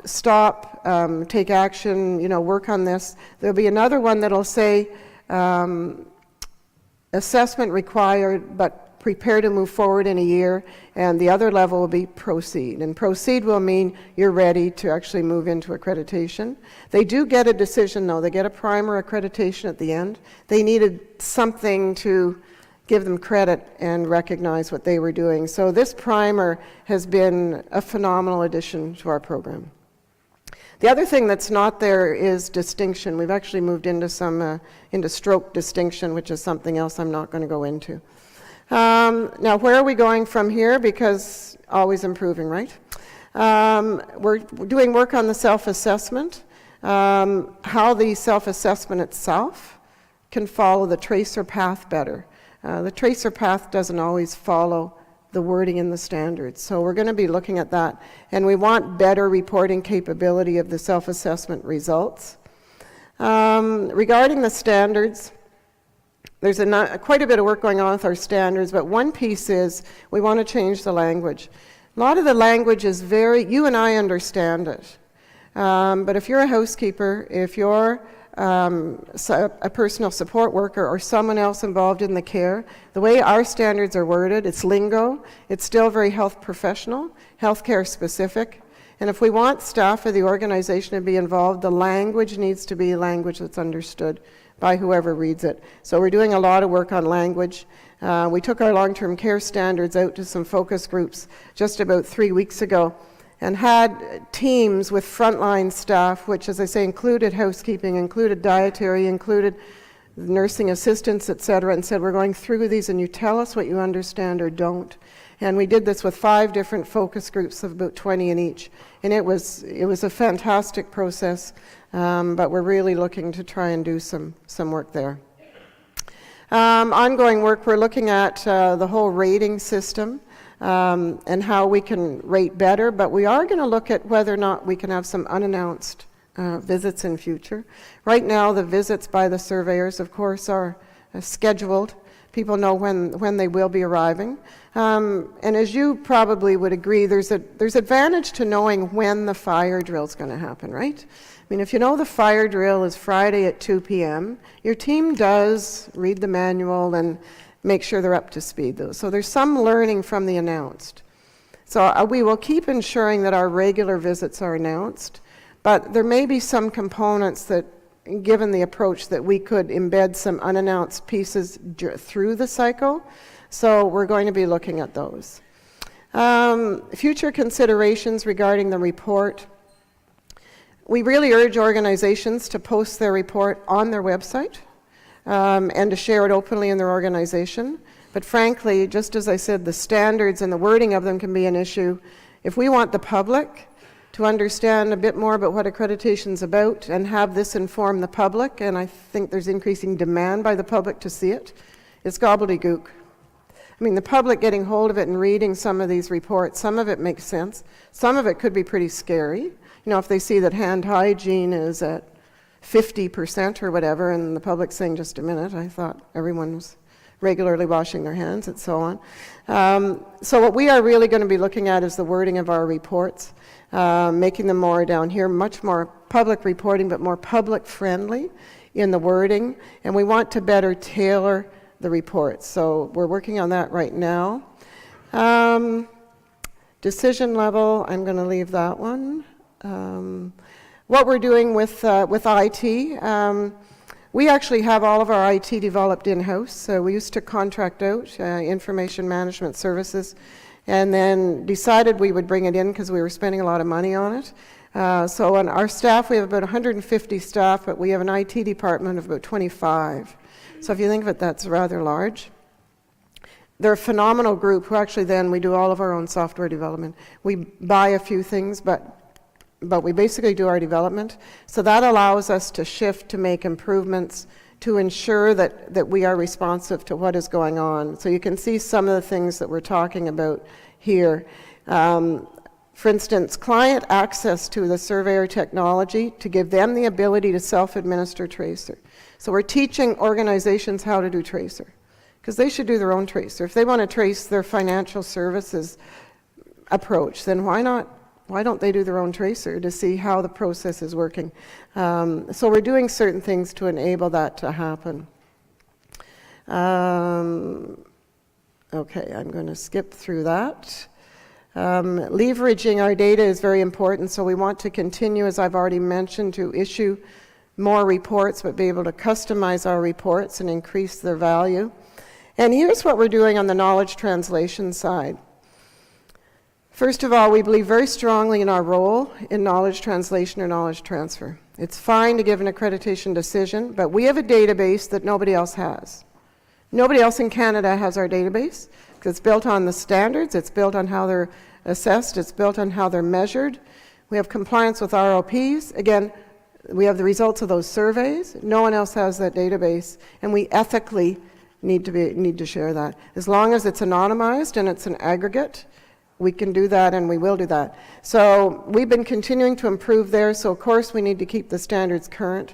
stop, take action, work on this. There'll be another one that'll say, assessment required, but prepare to move forward in a year, and the other level will be proceed. And proceed will mean you're ready to actually move into accreditation. They do get a decision, though. They get a primer accreditation at the end. They needed something to give them credit and recognize what they were doing. So this primer has been a phenomenal addition to our program. The other thing that's not there is distinction. We've actually moved into into stroke distinction, which is something else I'm not going to go into. Now, where are we going from here? Because always improving, right? We're doing work on the self-assessment, how the self-assessment itself can follow the tracer path better. The tracer path doesn't always follow the wording in the standards, so we're going to be looking at that. And we want better reporting capability of the self-assessment results. Regarding the standards, there's quite a bit of work going on with our standards, but one piece is we want to change the language. A lot of the language is you and I understand it. But if you're a housekeeper, if you're a personal support worker or someone else involved in the care, the way our standards are worded, it's lingo, it's still very health professional, healthcare specific. And if we want staff of the organization to be involved, the language needs to be language that's understood by whoever reads it. So we're doing a lot of work on language. We took our long-term care standards out to some focus groups just about 3 weeks ago and had teams with frontline staff, which, as I say, included housekeeping, included dietary, included nursing assistants, etc., and said, we're going through these and you tell us what you understand or don't. And we did this with 5 different focus groups of about 20 in each. And it was a fantastic process, but we're really looking to try and do some work there. Ongoing work, we're looking at the whole rating system and how we can rate better, but we are going to look at whether or not we can have some unannounced visits in future. Right now, the visits by the surveyors, of course, are scheduled. People know when they will be arriving. And as you probably would agree, there's advantage to knowing when the fire drill is going to happen, right? I mean, if you know the fire drill is Friday at 2 p.m., your team does read the manual and make sure they're up to speed, though. So there's some learning from the announced. So we will keep ensuring that our regular visits are announced, but there may be some components that, given the approach, that we could embed some unannounced pieces through the cycle. So we're going to be looking at those. Future considerations regarding the report. We really urge organizations to post their report on their website and to share it openly in their organization. But frankly, just as I said, the standards and the wording of them can be an issue. If we want the public to understand a bit more about what accreditation is about and have this inform the public, and I think there's increasing demand by the public to see it, it's gobbledygook. I mean, the public getting hold of it and reading some of these reports, some of it makes sense. Some of it could be pretty scary. You know, if they see that hand hygiene is at 50% or whatever, and the public's saying, just a minute, I thought everyone was regularly washing their hands and so on. So what we are really going to be looking at is the wording of our reports, making them more down here, much more public reporting, but more public friendly in the wording, and we want to better tailor the reports. So we're working on that right now. Decision level, I'm going to leave that one. What we're doing with IT, we actually have all of our IT developed in-house. So we used to contract out information management services and then decided we would bring it in because we were spending a lot of money on it. So on our staff, we have about 150 staff, but we have an IT department of about 25. So if you think of it, that's rather large. They're a phenomenal group who actually then we do all of our own software development. We buy a few things, but we basically do our development. So that allows us to shift to make improvements to ensure that we are responsive to what is going on. So you can see some of the things that we're talking about here. For instance, client access to the surveyor technology to give them the ability to self-administer tracer. So we're teaching organizations how to do tracer because they should do their own tracer. If they want to trace their financial services approach, then why don't they do their own tracer to see how the process is working? So we're doing certain things to enable that to happen. Okay, I'm going to skip through that. Leveraging our data is very important, so we want to continue, as I've already mentioned, to issue more reports, but be able to customize our reports and increase their value. And here's what we're doing on the knowledge translation side. First of all, we believe very strongly in our role in knowledge translation or knowledge transfer. It's fine to give an accreditation decision, but we have a database that nobody else has. Nobody else in Canada has our database, because it's built on the standards, it's built on how they're assessed, it's built on how they're measured. We have compliance with ROPs. Again, we have the results of those surveys. No one else has that database, and we ethically need to share that. As long as it's anonymized and it's an aggregate, we can do that, and we will do that. So we've been continuing to improve there, so of course we need to keep the standards current.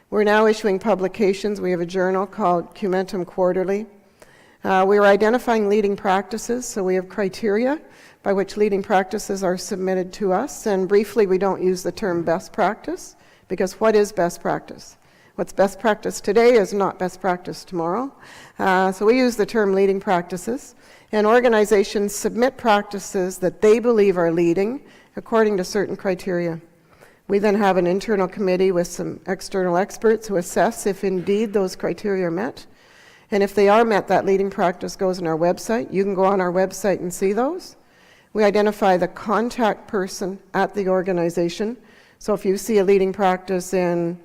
We're now issuing publications. We have a journal called Qumentum Quarterly. We are identifying leading practices, so we have criteria by which leading practices are submitted to us. And briefly, we don't use the term best practice, because what is best practice? What's best practice today is not best practice tomorrow. So we use the term leading practices. And organizations submit practices that they believe are leading according to certain criteria. We then have an internal committee with some external experts who assess if indeed those criteria are met. And if they are met, that leading practice goes on our website. You can go on our website and see those. We identify the contact person at the organization. So if you see a leading practice in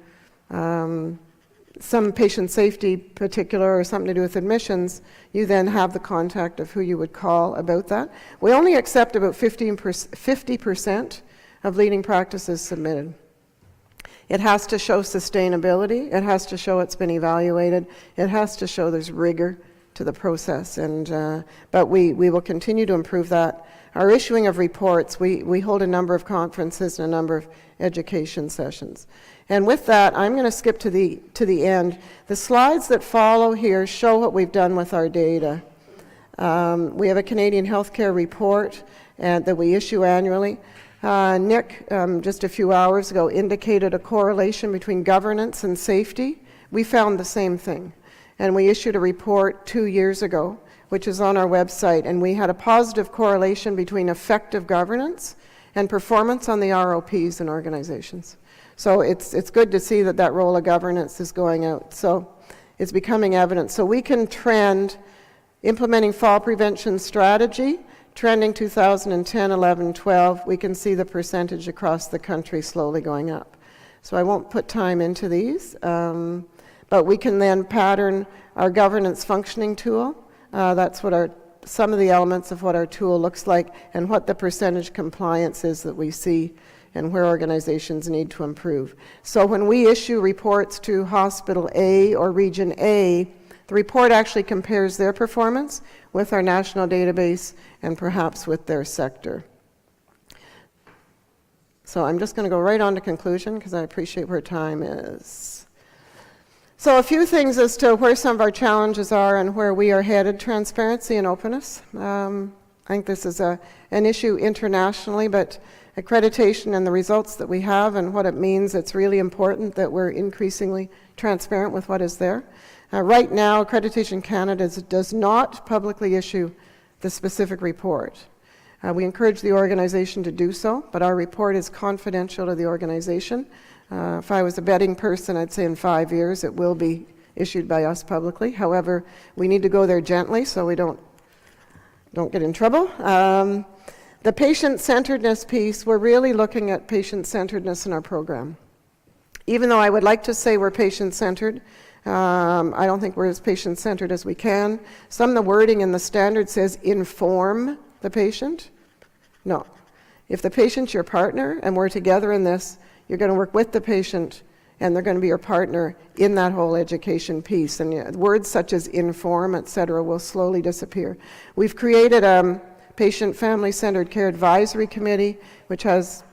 some patient safety particular or something to do with admissions, you then have the contact of who you would call about that. We only accept about 50% of leading practices submitted. It has to show sustainability. It has to show it's been evaluated. It has to show there's rigor to the process. But we will continue to improve that. Our issuing of reports, we hold a number of conferences and a number of education sessions. And with that, I'm going to skip to the end. The slides that follow here show what we've done with our data. We have a Canadian healthcare report that we issue annually. Nick, just a few hours ago, indicated a correlation between governance and safety. We found the same thing. And we issued a report 2 years ago, which is on our website, and we had a positive correlation between effective governance and performance on the ROPs in organizations. So it's good to see that role of governance is going out. So it's becoming evident. So we can trend implementing fall prevention strategy, trending 2010, 11, 12, we can see the percentage across the country slowly going up. So I won't put time into these, but we can then pattern our governance functioning tool. That's what some of the elements of what our tool looks like and what the percentage compliance is that we see and where organizations need to improve. So when we issue reports to Hospital A or Region A, the report actually compares their performance with our national database and perhaps with their sector. So I'm just going to go right on to conclusion because I appreciate where time is. So a few things as to where some of our challenges are and where we are headed: transparency and openness. I think this is an issue internationally, but accreditation and the results that we have and what it means, it's really important that we're increasingly transparent with what is there. Right now, Accreditation Canada does not publicly issue the specific report. We encourage the organization to do so, but our report is confidential to the organization. If I was a betting person, I'd say in 5 years it will be issued by us publicly. However, we need to go there gently so we don't get in trouble. The patient-centeredness piece, we're really looking at patient-centeredness in our program. Even though I would like to say we're patient-centered, I don't think we're as patient-centered as we can. Some of the wording in the standard says inform the patient. No. If the patient's your partner and we're together in this, you're going to work with the patient and they're going to be your partner in that whole education piece. And words such as inform, et cetera, will slowly disappear. We've created a Patient Family Centered Care Advisory Committee, which has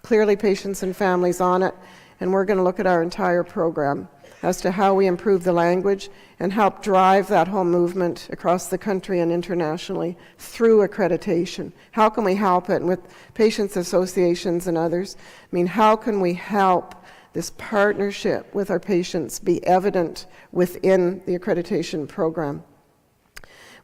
clearly patients and families on it, and we're going to look at our entire program as to how we improve the language and help drive that whole movement across the country and internationally through accreditation. How can we help it? And with patients associations and others, I mean, how can we help this partnership with our patients be evident within the accreditation program.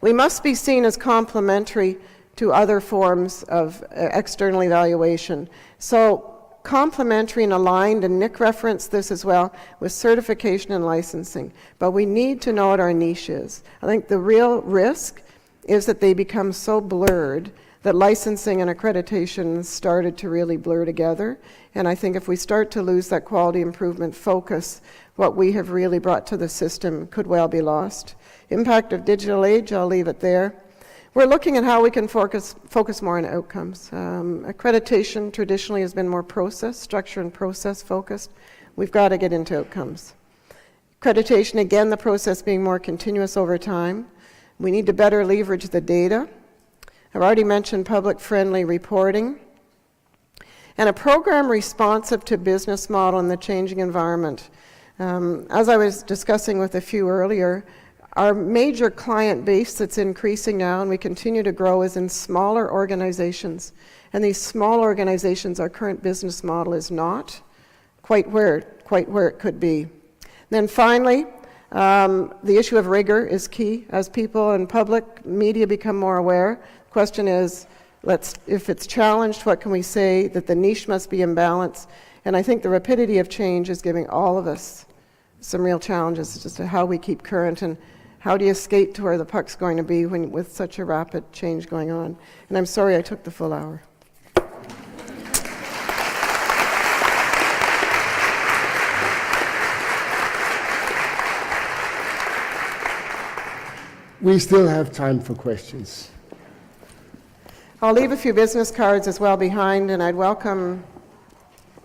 We must be seen as complementary to other forms of external evaluation. So complementary and aligned, and Nick referenced this as well, with certification and licensing. But we need to know what our niche is. I think the real risk is that they become so blurred that licensing and accreditation started to really blur together. And I think if we start to lose that quality improvement focus, what we have really brought to the system could well be lost. Impact of digital age, I'll leave it there. We're looking at how we can focus more on outcomes. Accreditation traditionally has been more process, structure and process focused. We've got to get into outcomes. Accreditation, again, the process being more continuous over time. We need to better leverage the data. I've already mentioned public-friendly reporting. And a program responsive to business model and the changing environment. As I was discussing with a few earlier, our major client base that's increasing now, and we continue to grow, is in smaller organizations. And these small organizations, our current business model is not quite where it could be. Then finally, the issue of rigor is key. As people and public media become more aware, the question is, if it's challenged, what can we say? That the niche must be in balance. And I think the rapidity of change is giving all of us some real challenges as to how we keep current and how do you skate to where the puck's going to be with such a rapid change going on. And I'm sorry I took the full hour. We still have time for questions. I'll leave a few business cards as well behind, and I'd welcome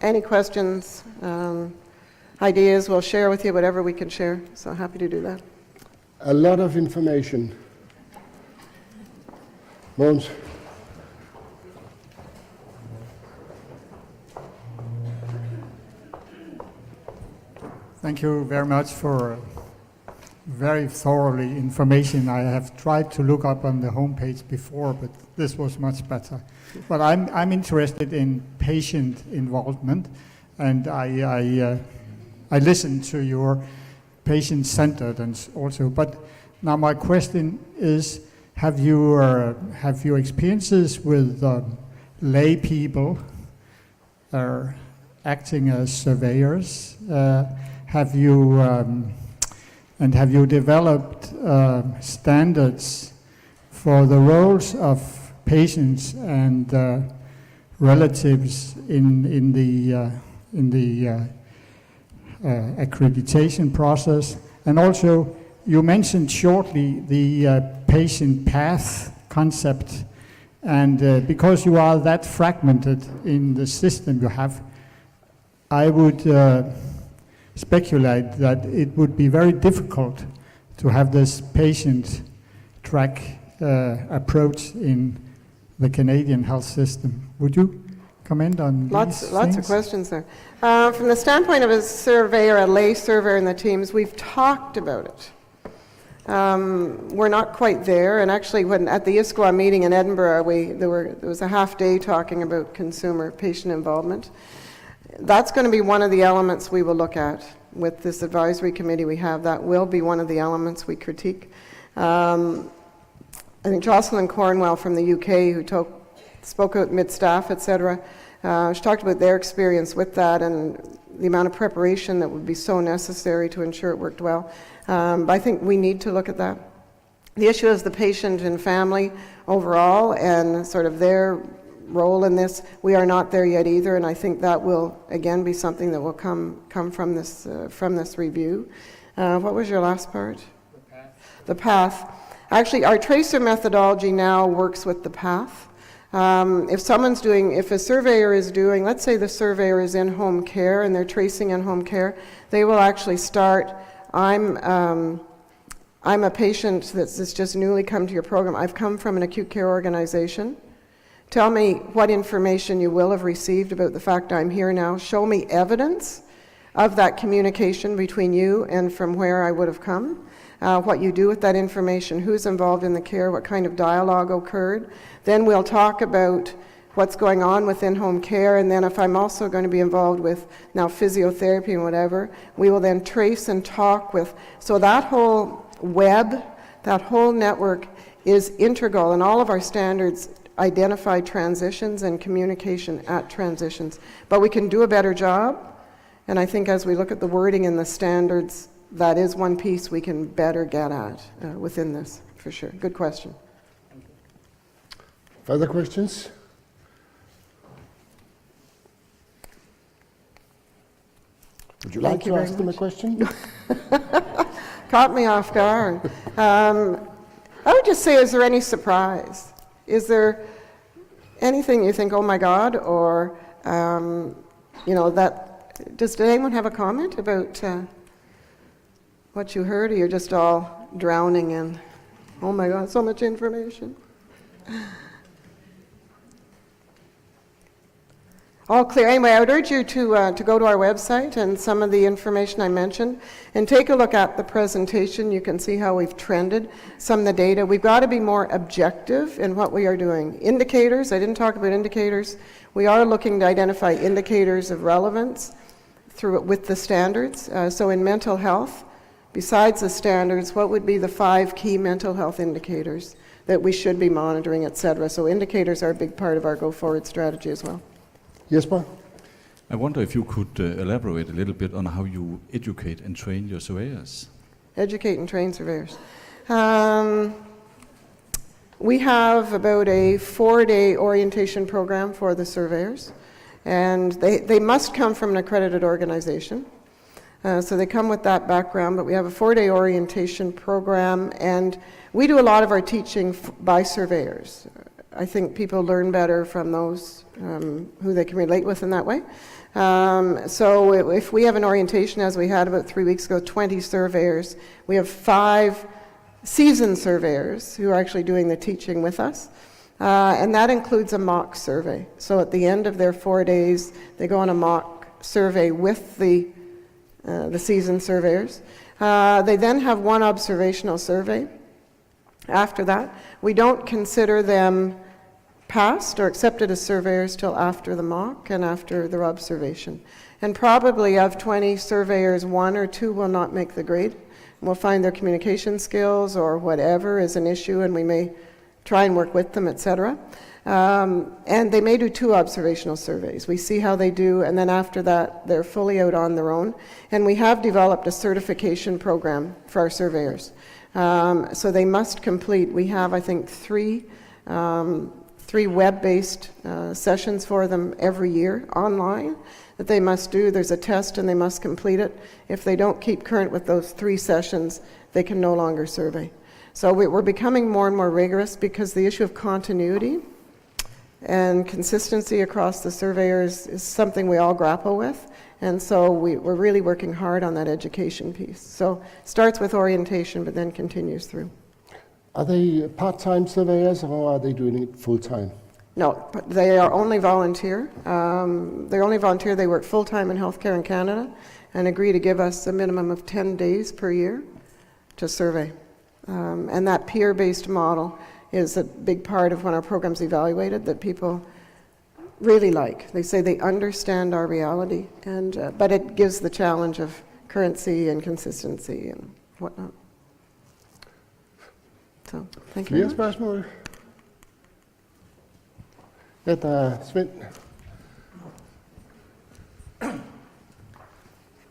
any questions, ideas. We'll share with you whatever we can share, so happy to do that. A lot of information. Mons? Thank you very much for very thoroughly information. I have tried to look up on the homepage before, but this was much better. But I'm interested in patient involvement, and I listened to your patient-centered and also. But now my question is: have your experiences with lay people acting as surveyors? Have you developed standards for the roles of patients and relatives in the accreditation process? And also, you mentioned shortly the patient path concept, and because you are that fragmented in the system you have, I would speculate that it would be very difficult to have this patient track approach in the Canadian health system. Would you comment on Lots of questions there. From the standpoint of a surveyor, a lay surveyor in the teams, we've talked about it. We're not quite there, and actually when at the ISQA meeting in Edinburgh, there was a half day talking about consumer patient involvement. That's going to be one of the elements we will look at with this advisory committee we have. That will be one of the elements we critique. I think Jocelyn Cornwell from the UK, who spoke out mid-staff, etc., she talked about their experience with that and the amount of preparation that would be so necessary to ensure it worked well. But I think we need to look at that. The issue is the patient and family overall and sort of their role in this. We are not there yet either, and I think that will again be something that will come from this review. What was your last part? The path. Actually, our tracer methodology now works with the path. If a surveyor is doing, let's say the surveyor is in home care and they're tracing in home care, they will actually start, I'm a patient that's just newly come to your program. I've come from an acute care organization. Tell me what information you will have received about the fact I'm here now. Show me evidence of that communication between you and from where I would have come. What you do with that information, who's involved in the care, what kind of dialogue occurred. Then we'll talk about what's going on within home care, and then if I'm also going to be involved with now physiotherapy and whatever, we will then trace and talk with, so that whole web, that whole network is integral, and all of our standards identify transitions and communication at transitions. But we can do a better job, and I think as we look at the wording in the standards, that is one piece we can better get at within this, for sure. Good question. Further questions? Would you like Thank you to very ask them a much. question? Caught me off guard. I would just say, is there any surprise? Is there anything you think, oh my God, or, does anyone have a comment about what you heard, or you're just all drowning in, oh my God, so much information? All clear. Anyway, I would urge you to go to our website and some of the information I mentioned and take a look at the presentation. You can see how we've trended some of the data. We've got to be more objective in what we are doing. Indicators, I didn't talk about indicators. We are looking to identify indicators of relevance with the standards. So in mental health, besides the standards, what would be the 5 key mental health indicators that we should be monitoring, et cetera? So indicators are a big part of our go-forward strategy as well. Jesper? I wonder if you could elaborate a little bit on how you educate and train your surveyors. Educate and train surveyors. We have about a 4-day orientation program for the surveyors, and they must come from an accredited organization. So they come with that background, but we have a 4-day orientation program, and we do a lot of our teaching by surveyors. I think people learn better from those who they can relate with in that way. So if we have an orientation, as we had about 3 weeks ago, 20 surveyors, we have 5 seasoned surveyors who are actually doing the teaching with us. And that includes a mock survey. So at the end of their 4 days, they go on a mock survey with the seasoned surveyors. They then have one observational survey. After that, we don't consider them passed or accepted as surveyors till after the mock and after their observation. And probably of 20 surveyors, 1 or 2 will not make the grade. We'll find their communication skills or whatever is an issue, and we may try and work with them, etc. And they may do 2 observational surveys. We see how they do, and then after that, they're fully out on their own. And we have developed a certification program for our surveyors. So they must complete, we have, I think, 3 web-based sessions for them every year online that they must do. There's a test and they must complete it. If they don't keep current with those 3 sessions, they can no longer survey. So we're becoming more and more rigorous because the issue of continuity and consistency across the surveyors is something we all grapple with. And so we're really working hard on that education piece. So it starts with orientation, but then continues through. Are they part-time surveyors or are they doing it full-time? No, but they are only volunteer. They're only volunteer. They work full-time in healthcare in Canada and agree to give us a minimum of 10 days per year to survey. And that peer-based model is a big part of when our program's evaluated that people really like. They say they understand our reality, and but it gives the challenge of currency and consistency and whatnot. So, thank you. Flere spørgsmål? Ja, der er Svend.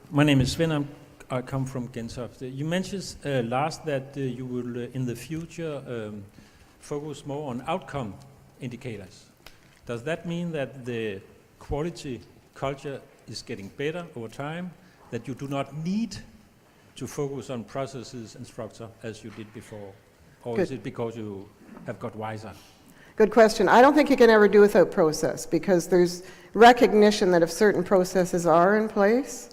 My name is Sven. I come from Gentofte. You mentioned last that you will, in the future, focus more on outcome indicators. Does that mean that the quality culture is getting better over time, that you do not need to focus on processes and structure as you did before? Or Good. is it because you have got wiser? Good question. I don't think you can ever do without process because there's recognition that if certain processes are in place,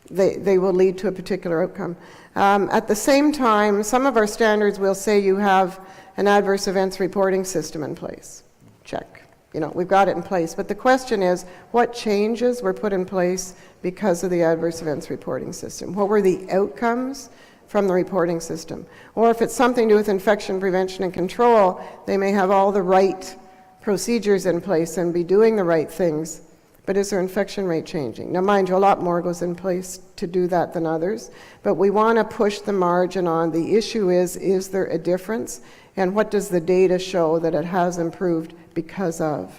they will lead to a particular outcome. At the same time, some of our standards will say you have an adverse events reporting system in place. Check. We've got it in place. But the question is, what changes were put in place because of the adverse events reporting system? What were the outcomes from the reporting system? Or if it's something to do with infection prevention and control, they may have all the right procedures in place and be doing the right things, but is their infection rate changing? Now, mind you, a lot more goes in place to do that than others, but we want to push the margin on. The issue is there a difference? And what does the data show that it has improved because of?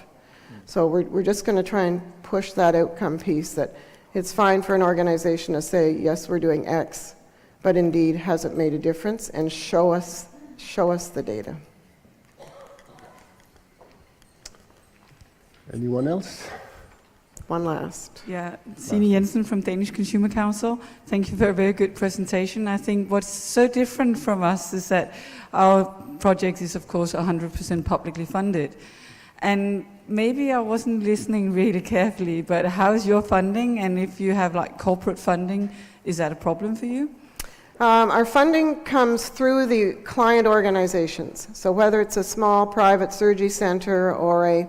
So we're just going to try and push that outcome piece, that it's fine for an organization to say, yes, we're doing X, but indeed, has it made a difference? And show us the data. Anyone else? One last. Yeah, Signe Jensen from Danish Consumer Council. Thank you for a very good presentation. I think what's so different from us is that our project is, of course, 100% publicly funded. And maybe I wasn't listening really carefully, but how's your funding? And if you have like corporate funding, is that a problem for you? Our funding comes through the client organizations. So whether it's a small private surgery center or a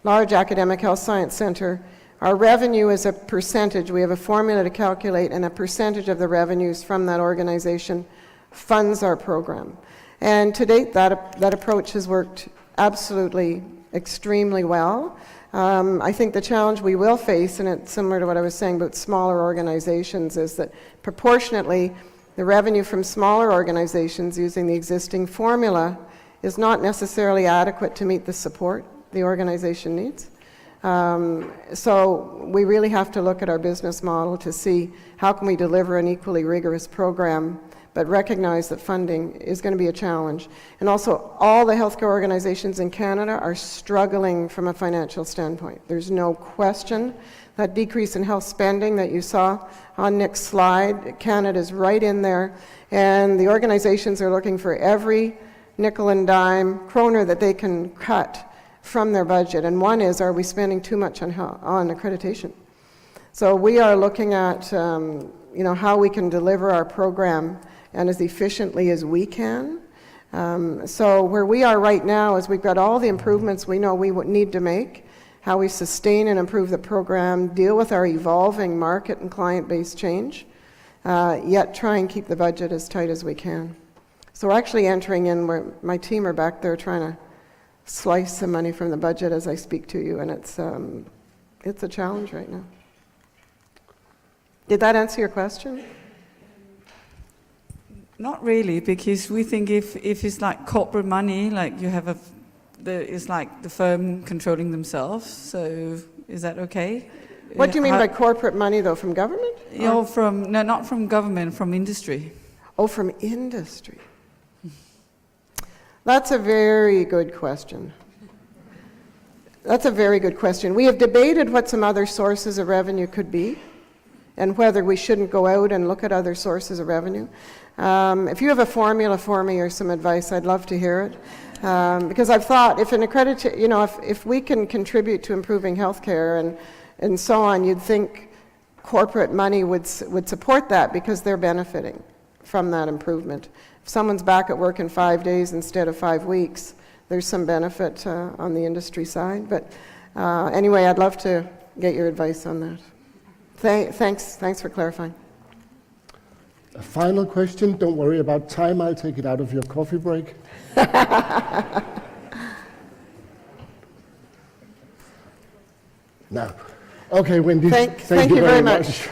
large academic health science center, our revenue is a percentage. We have a formula to calculate, and a percentage of the revenues from that organization funds our program. And to date, that approach has worked absolutely extremely well. I think the challenge we will face, and it's similar to what I was saying about smaller organizations, is that proportionately the revenue from smaller organizations using the existing formula is not necessarily adequate to meet the support the organization needs. So we really have to look at our business model to see how can we deliver an equally rigorous program, but recognize that funding is going to be a challenge. And also, all the healthcare organizations in Canada are struggling from a financial standpoint. There's no question that decrease in health spending that you saw on Nick's slide, Canada's right in there, and the organizations are looking for every nickel and dime kroner that they can cut from their budget. And one is, are we spending too much on accreditation? So we are looking at how we can deliver our program and as efficiently as we can. So where we are right now is we've got all the improvements we know we would need to make, how we sustain and improve the program, deal with our evolving market and client-based change, yet try and keep the budget as tight as we can. So we're actually entering in where my team are back there trying to slice some money from the budget as I speak to you, and it's a challenge right now. Did that answer your question? Not really, because we think if it's like corporate money, like you have it's like the firm controlling themselves. So is that okay? What do you mean by corporate money, though? From government? No, not from government, from industry. Oh, from industry. That's a very good question. That's a very good question. We have debated what some other sources of revenue could be and whether we shouldn't go out and look at other sources of revenue. If you have a formula for me or some advice, I'd love to hear it. Because I've thought if if we can contribute to improving healthcare and so on, you'd think corporate money would support that because they're benefiting from that improvement. If someone's back at work in 5 days instead of 5 weeks, there's some benefit on the industry side. But anyway, I'd love to get your advice on that. Thanks for clarifying. A final question. Don't worry about time. I'll take it out of your coffee break. No. Okay, Wendy. Thank you very much.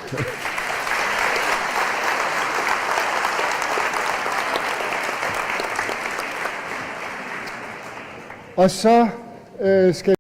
Og så skal